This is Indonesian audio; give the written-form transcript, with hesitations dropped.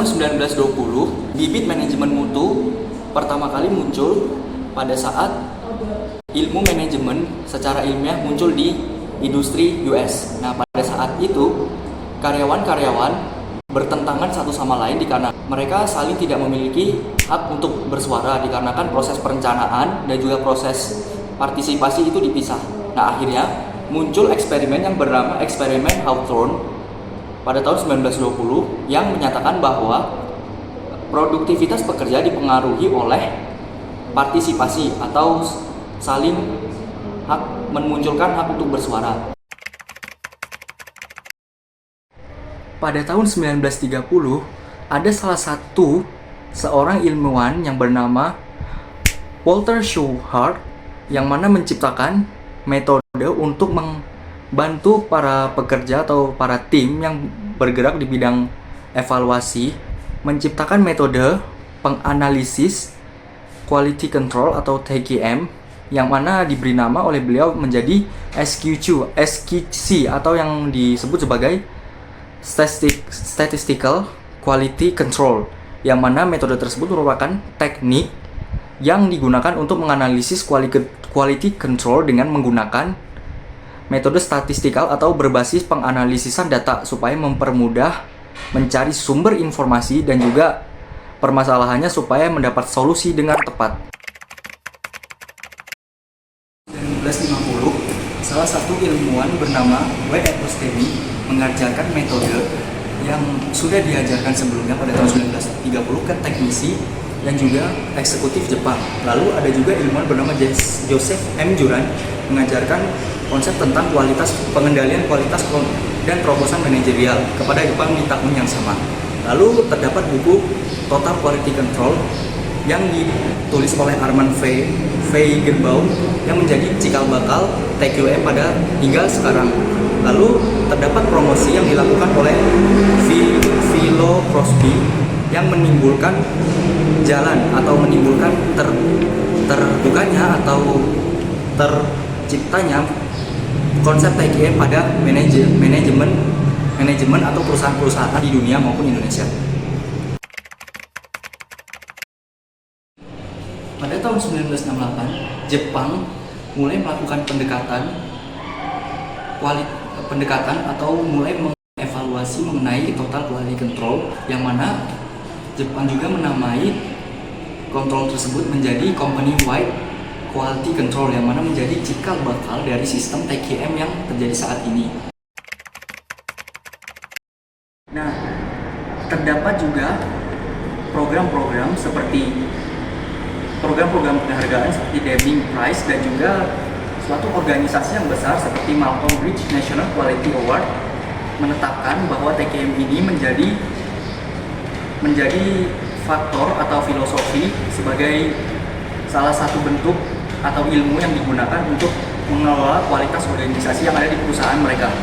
tahun 1920, bibit manajemen mutu pertama kali muncul pada saat ilmu manajemen secara ilmiah muncul di industri US. Nah, pada saat itu karyawan-karyawan bertentangan satu sama lain dikarenakan mereka saling tidak memiliki hak untuk bersuara dikarenakan proses perencanaan dan juga proses partisipasi itu dipisah. Nah, akhirnya muncul eksperimen yang bernama eksperimen Hawthorne pada tahun 1920 yang menyatakan bahwa produktivitas pekerja dipengaruhi oleh partisipasi atau saling memunculkan hak untuk bersuara. Pada tahun 1930, ada salah satu seorang ilmuwan yang bernama Walter Shewhart yang mana menciptakan metode untuk membantu para pekerja atau para tim yang bergerak di bidang evaluasi menciptakan metode penganalisis quality control atau TQM yang mana diberi nama oleh beliau menjadi SQC atau yang disebut sebagai Statistical Quality Control, yang mana metode tersebut merupakan teknik yang digunakan untuk menganalisis quality control dengan menggunakan metode statistikal atau berbasis penganalisisan data supaya mempermudah mencari sumber informasi dan juga permasalahannya supaya mendapat solusi dengan tepat. 1950, salah satu ilmuwan bernama W. Epstein mengajarkan metode yang sudah diajarkan sebelumnya pada tahun 1930 ke teknisi dan juga eksekutif Jepang. Lalu ada juga ilmuwan bernama Joseph M. Juran mengajarkan konsep tentang pengendalian kualitas dan terobosan manajerial kepada Jepang di tahun yang sama. Lalu terdapat buku Total Quality Control yang ditulis oleh Armand Feigenbaum yang menjadi cikal bakal TQM pada hingga sekarang. Lalu terdapat promosi yang dilakukan oleh Philo Crosby yang menimbulkan jalan atau menimbulkan terbukanya atau terciptanya konsep TQM pada manajemen atau perusahaan-perusahaan di dunia maupun Indonesia. Pada tahun 1968, Jepang mulai melakukan pendekatan atau mulai mengevaluasi mengenai total quality control, yang mana Jepang juga menamai kontrol tersebut menjadi company wide quality control, yang mana menjadi cikal bakal dari sistem TQM yang terjadi saat ini. Nah, terdapat juga program-program seperti program-program penghargaan seperti Deming Prize dan juga suatu organisasi yang besar seperti Malcolm Bridge National Quality Award menetapkan bahwa TQM ini menjadi faktor atau filosofi sebagai salah satu bentuk atau ilmu yang digunakan untuk mengelola kualitas organisasi yang ada di perusahaan mereka.